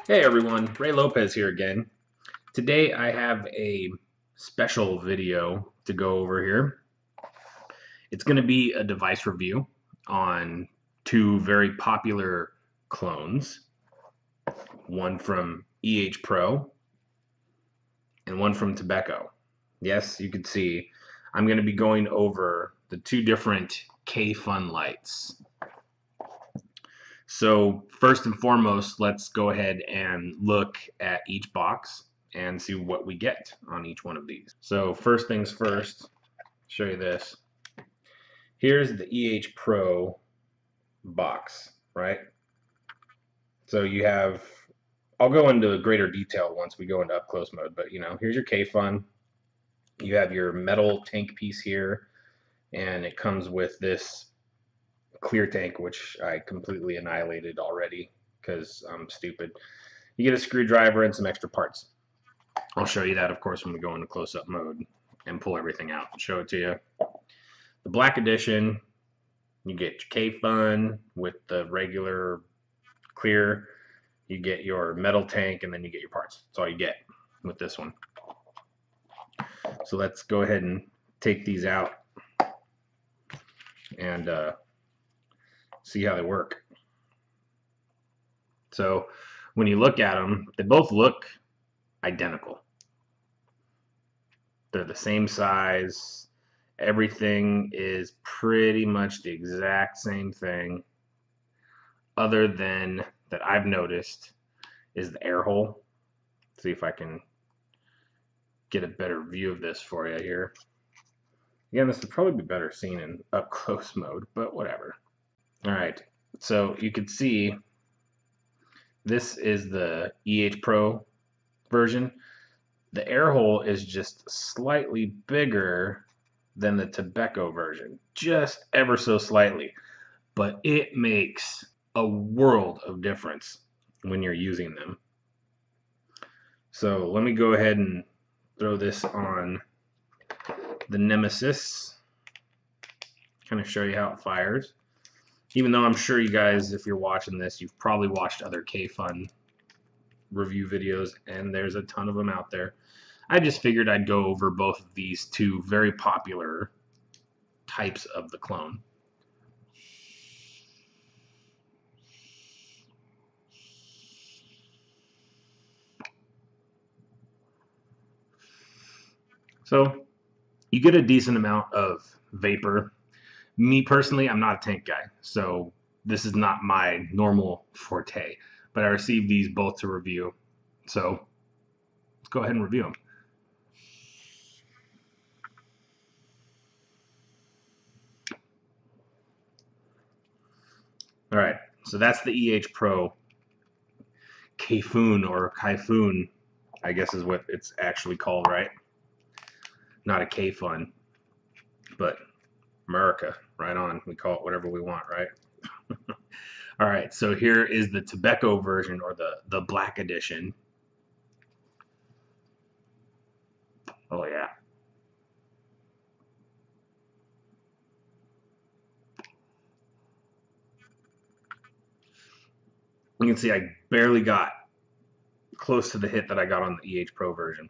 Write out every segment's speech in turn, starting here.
Hey everyone, Ray Lopez here again. Today I have a special video to go over here. It's going to be a device review on two very popular clones, one from EHPRO and one from Tobeco. Yes, you can see I'm going to be going over the two different Kayfun Lites. So first and foremost, let's go ahead and look at each box and see what we get on each one of these. So first things first, show you this. Here's the EHPRO box, right? So you have, I'll go into greater detail once we go into up close mode, but here's your Kayfun. You have your metal tank piece here, and it comes with this clear tank, which I completely annihilated already because I'm stupid. You get a screwdriver and some extra parts. I'll show you that, of course, when we go into close-up mode and pull everything out and show it to you. The black edition, you get your Kayfun with the regular clear. You get your metal tank, and then you get your parts. That's all you get with this one. So let's go ahead and take these out and see how they work. So when you look at them, they both look identical. They're the same size. Everything is pretty much the exact same thing, other than that I've noticed is the air hole. See if I can get a better view of this for you here. Again, this would probably be better seen in up close mode, but whatever. All right, so you can see this is the EHPRO version. The air hole is just slightly bigger than the Tobeco version, just ever so slightly, but it makes a world of difference when you're using them. So let me go ahead and throw this on the Nemesis, kind of show you how it fires. Even though I'm sure you guys, if you're watching this, you've probably watched other Kayfun review videos, and there's a ton of them out there. I just figured I'd go over both of these two very popular types of the clone. So you get a decent amount of vapor. Me personally, I'm not a tank guy, so this is not my normal forte, but I received these both to review, so let's go ahead and review them. All right, so that's the EHPRO Kayfun, or Kayfun, I guess is what it's actually called, right? Not a Kayfun, but America, right on. We call it whatever we want, right? All right, so here is the Tobeco version, or the black edition. Oh yeah. You can see I barely got close to the hit that I got on the EHPRO version.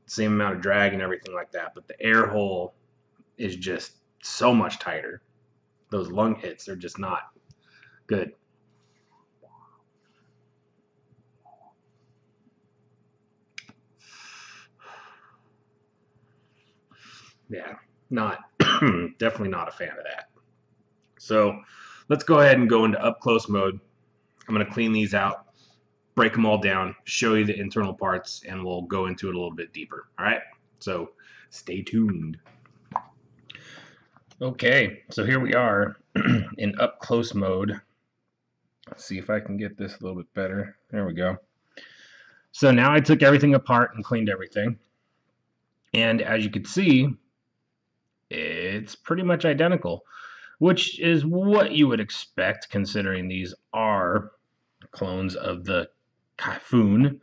Same amount of drag and everything like that, but the air hole is just so much tighter. Those lung hits are just not good. Yeah, not definitely not a fan of that. So let's go ahead and go into up close mode. I'm going to clean these out, break them all down, show you the internal parts, and we'll go into it a little bit deeper. All right, so stay tuned. Okay, so here we are in up close mode. Let's see if I can get this a little bit better. There we go. So now I took everything apart and cleaned everything, and as you can see, it's pretty much identical, which is what you would expect considering these are clones of the Kayfun.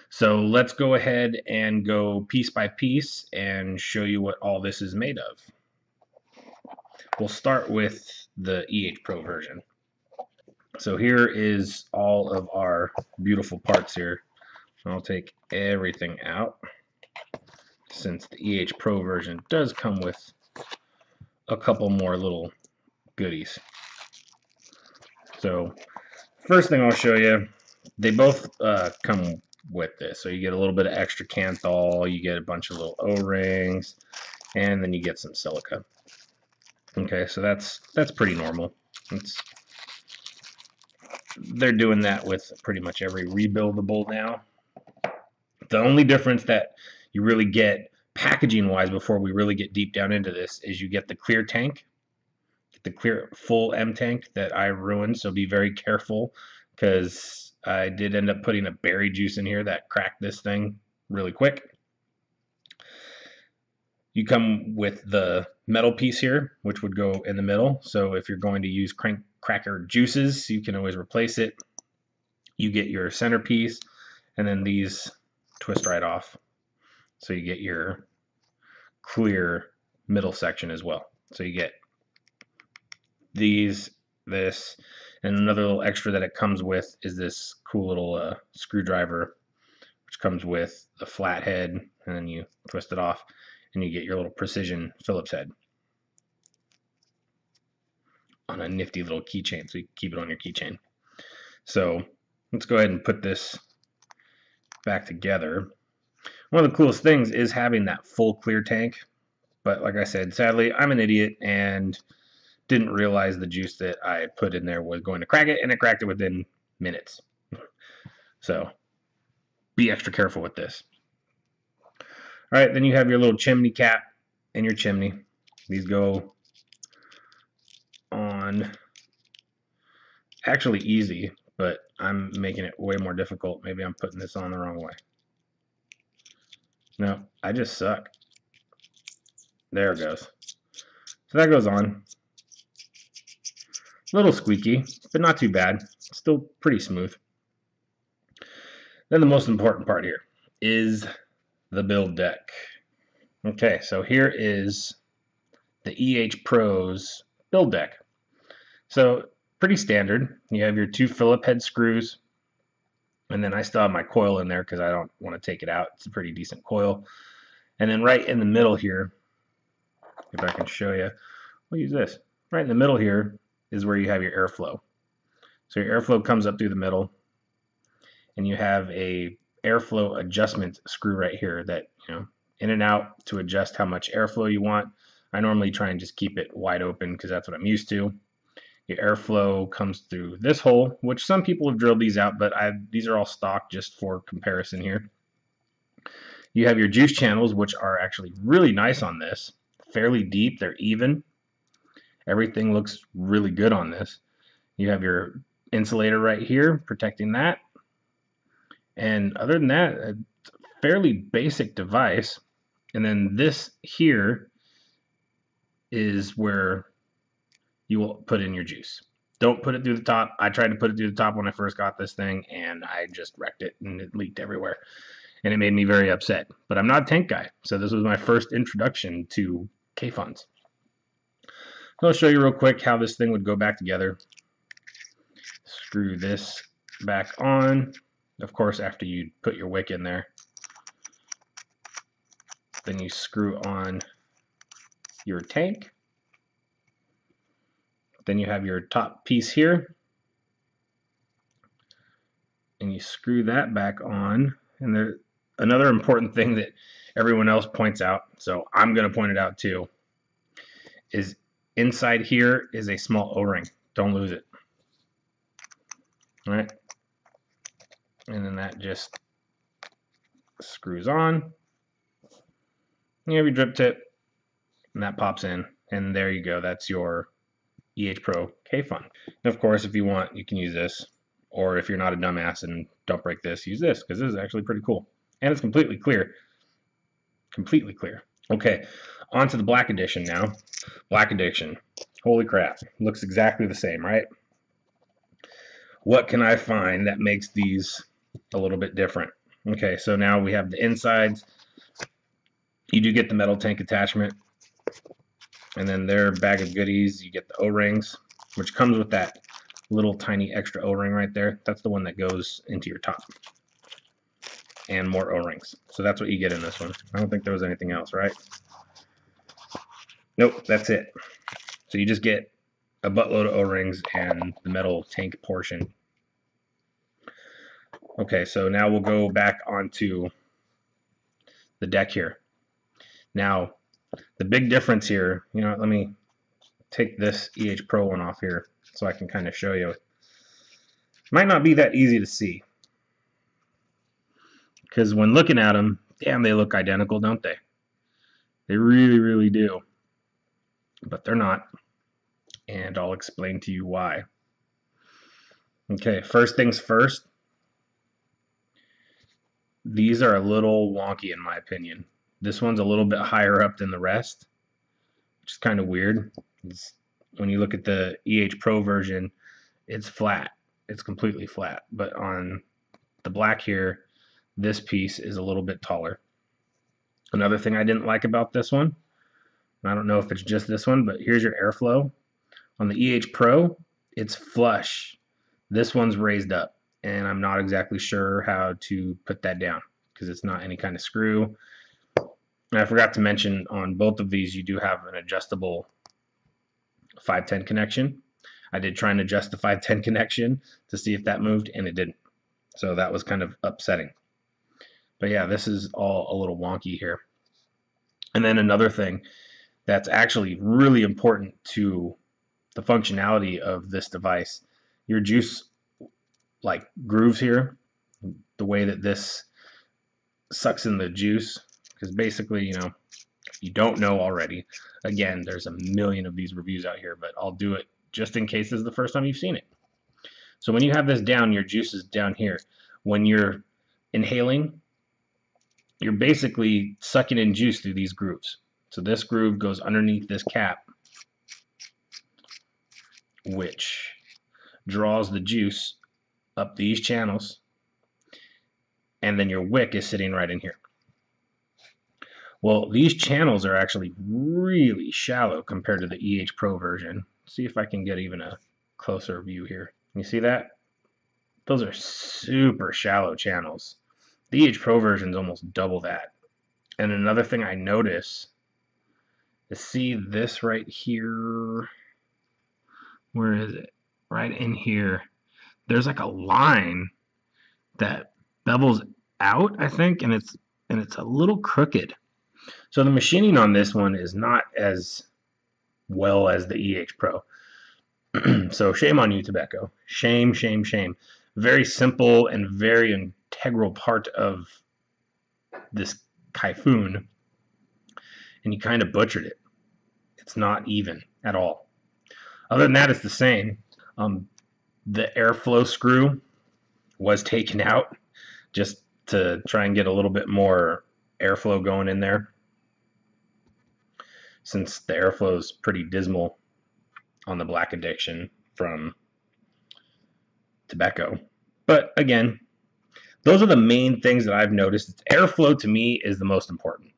So let's go ahead and go piece by piece and show you what all this is made of. We'll start with the EHPRO version. So here is all of our beautiful parts here. I'll take everything out, since the EHPRO version does come with a couple more little goodies. So first thing I'll show you, they both come with this. So you get a little bit of extra Kanthal, you get a bunch of little O-rings, and then you get some silica. Okay, so that's pretty normal. They're doing that with pretty much every rebuildable now. The only difference that you really get packaging wise before we really get deep down into this is you get the clear tank, the clear full M tank that I ruined, so be very careful, because I did end up putting a berry juice in here that cracked this thing really quick. You come with the metal piece here, which would go in the middle, so if you're going to use cracker juices, you can always replace it. You get your centerpiece, and then these twist right off, so you get your clear middle section as well. So you get these, this, and another little extra that it comes with is this cool little screwdriver, which comes with a flat head, and then you twist it off and you get your little precision Phillips head on a nifty little keychain, so you can keep it on your keychain. So let's go ahead and put this back together. One of the coolest things is having that full clear tank, but like I said, sadly I'm an idiot and didn't realize the juice that I put in there was going to crack it, and it cracked it within minutes. So be extra careful with this. All right, then you have your little chimney cap and your chimney. These go on actually easy, but I'm making it way more difficult. Maybe I'm putting this on the wrong way. No, I just suck. There it goes. So that goes on. A little squeaky, but not too bad. Still pretty smooth. Then the most important part here is the build deck. Okay, so here is the EHPRO's build deck. So pretty standard. You have your 2 Phillip head screws, and then I still have my coil in there because I don't want to take it out. It's a pretty decent coil. And then right in the middle here, if I can show you, we'll use this. Right in the middle here is where you have your airflow. So your airflow comes up through the middle, and you have a airflow adjustment screw right here that, in and out to adjust how much airflow you want. I normally try and just keep it wide open because that's what I'm used to. Your airflow comes through this hole, which some people have drilled these out, but these are all stock just for comparison here. You have your juice channels, which are actually really nice on this. Fairly deep, they're even. Everything looks really good on this. You have your insulator right here protecting that. And other than that, a fairly basic device. And then this here is where you will put in your juice. Don't put it through the top. I tried to put it through the top when I first got this thing, and I just wrecked it, and it leaked everywhere. And it made me very upset. But I'm not a tank guy, so this was my first introduction to Kayfuns. So I'll show you real quick how this thing would go back together. Screw this back on. Of course, after you put your wick in there. Then you screw on your tank. Then you have your top piece here. And you screw that back on. And there's another important thing that everyone else points out, so I'm going to point it out too, is inside here is a small O-ring. Don't lose it. All right. And then that just screws on. You have your drip tip, and that pops in, and there you go. That's your EHPRO Kayfun. And of course, if you want, you can use this, or if you're not a dumbass and don't break this, use this, because this is actually pretty cool, and it's completely clear. Completely clear. Okay, on to the Black Edition now. Black Edition. Holy crap! Looks exactly the same, right? What can I find that makes these a little bit different? Okay, so now we have the insides. You do get the metal tank attachment, and then their bag of goodies, you get the O-rings, which comes with that little tiny extra O-ring right there. That's the one that goes into your top. And more O-rings. So that's what you get in this one. I don't think there was anything else, right? Nope, that's it. So you just get a buttload of O-rings and the metal tank portion. Okay, so now we'll go back onto the deck here. Now, the big difference here, let me take this EHPRO one off here so I can kind of show you. It might not be that easy to see, because when looking at them, damn, they look identical, don't they? They really, really do. But they're not, and I'll explain to you why. Okay, first things first, these are a little wonky in my opinion. This one's a little bit higher up than the rest, which is kind of weird. When you look at the EHPRO version, it's flat. It's completely flat. But on the black here, this piece is a little bit taller. Another thing I didn't like about this one, and I don't know if it's just this one, but here's your airflow. On the EHPRO, it's flush. This one's raised up, and I'm not exactly sure how to put that down because it's not any kind of screw. And I forgot to mention on both of these, you do have an adjustable 510 connection. I did try and adjust the 510 connection to see if that moved, and it didn't. So that was kind of upsetting. But yeah, this is all a little wonky here. And then another thing that's actually really important to the functionality of this device, your juice like grooves here, the way that this sucks in the juice, because basically, if you don't know already, again, there's a million of these reviews out here, but I'll do it just in case this is the first time you've seen it. So when you have this down, your juice is down here. When you're inhaling, you're basically sucking in juice through these grooves. So this groove goes underneath this cap, which draws the juice up these channels, and then your wick is sitting right in here. Well, these channels are actually really shallow compared to the EHPRO version. See if I can get even a closer view here. You see that? Those are super shallow channels. The EHPRO version is almost double that. And another thing I notice is, see this right here? Where is it? Right in here. There's like a line that bevels out, I think, and it's a little crooked. So the machining on this one is not as well as the EHPRO. So shame on you, Tobeco. Shame, shame, shame. Very simple and very integral part of this Kayfun, and you kind of butchered it. It's not even at all. Other than that, it's the same. The airflow screw was taken out just to try and get a little bit more airflow going in there, since the airflow is pretty dismal on the Black Edition from Tobeco. But again, those are the main things that I've noticed. Airflow to me is the most important.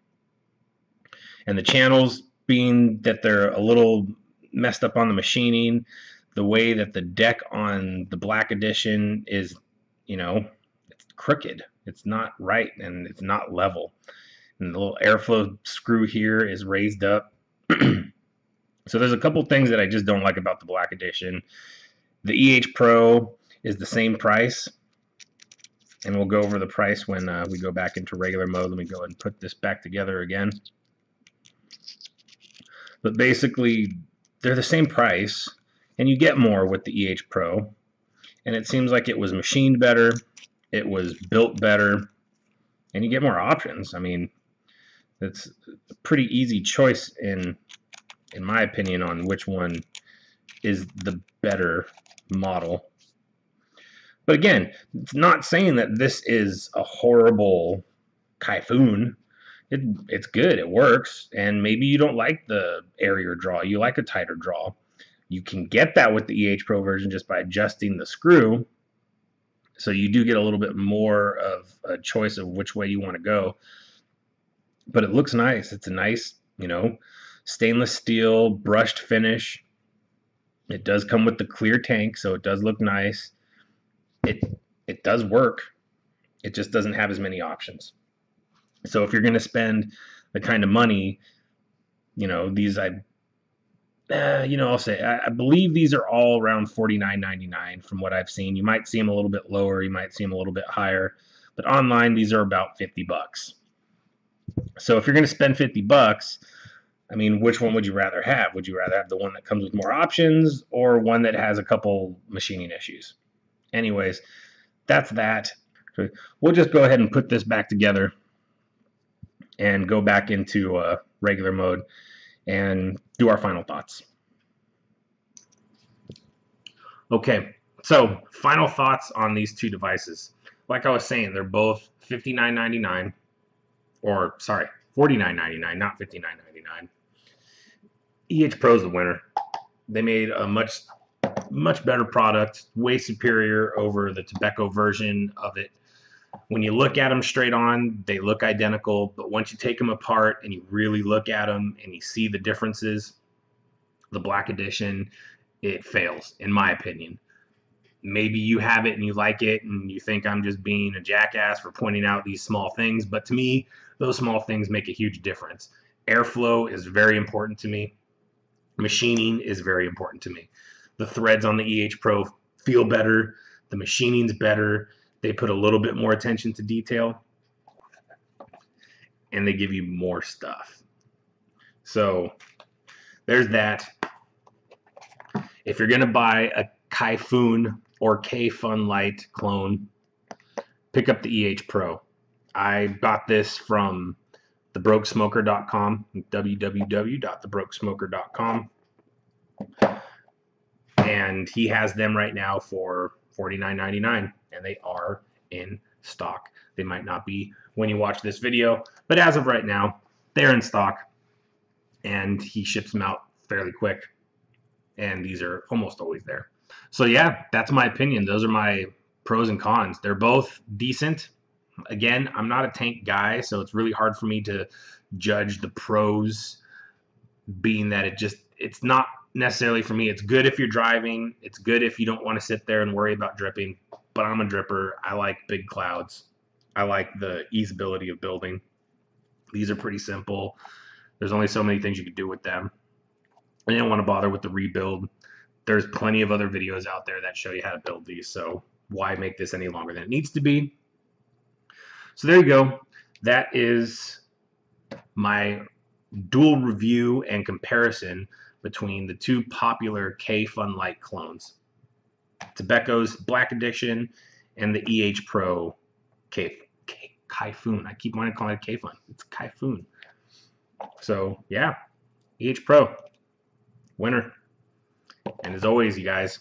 And the channels, being that they're a little messed up on the machining, the way that the deck on the Black Edition is, it's crooked. It's not right, and it's not level. And the little airflow screw here is raised up. So there's a couple things that I just don't like about the Black Edition. The EHPRO is the same price, and we'll go over the price when we go back into regular mode. Let me go ahead and put this back together again. But basically, they're the same price, and you get more with the EHPRO. And it seems like it was machined better, it was built better, and you get more options. I mean, it's a pretty easy choice in my opinion on which one is the better model. But again, it's not saying that this is a horrible Kayfun. It's good, it works, and maybe you don't like the airier draw, you like a tighter draw. You can get that with the EHPRO version just by adjusting the screw, so you do get a little bit more of a choice of which way you want to go. But it looks nice. It's a nice, stainless steel brushed finish. It does come with the clear tank, so it does look nice. It does work. It just doesn't have as many options. So if you're going to spend the kind of money, these I'll say I believe these are all around $49.99 from what I've seen. You might see them a little bit lower, you might see them a little bit higher, but online these are about $50. So if you're going to spend $50, I mean, which one would you rather have? Would you rather have the one that comes with more options or one that has a couple machining issues? Anyways, that's that. We'll just go ahead and put this back together and go back into regular mode and do our final thoughts. Okay, so final thoughts on these two devices. Like I was saying, they're both $59.99, or sorry, $49.99, not $59.99. EHPRO is the winner. They made a much better product, way superior over the Tobeco version of it. When you look at them straight on, they look identical, but once you take them apart and you really look at them and you see the differences, the Black Edition, it fails, in my opinion. Maybe you have it and you like it and you think I'm just being a jackass for pointing out these small things, but to me, those small things make a huge difference. Airflow is very important to me. Machining is very important to me. The threads on the EHPRO feel better. The machining's better. They put a little bit more attention to detail. And they give you more stuff. So there's that. If you're going to buy a Kayfun or Kayfun Lite clone, pick up the EHPRO. I got this from thebrokesmoker.com, www.thebrokesmoker.com, and he has them right now for $49.99, and they are in stock. They might not be when you watch this video, but as of right now, they're in stock, and he ships them out fairly quick, and these are almost always there. So yeah, that's my opinion. Those are my pros and cons. They're both decent. Again, I'm not a tank guy, so it's really hard for me to judge the pros, being that it's not necessarily for me. It's good if you're driving. It's good if you don't want to sit there and worry about dripping, but I'm a dripper. I like big clouds. I like the easeability of building. These are pretty simple. There's only so many things you can do with them. I didn't want to bother with the rebuild. There's plenty of other videos out there that show you how to build these, so why make this any longer than it needs to be? So there you go. That is my dual review and comparison between the two popular Kayfun Lite clones, Tobeco's Black Edition and the EHPRO Kayfun. I keep wanting to call it Kayfun. It's Kayfun. So yeah, EHPRO, winner. And as always, you guys,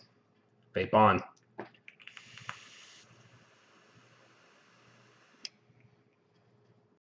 vape on.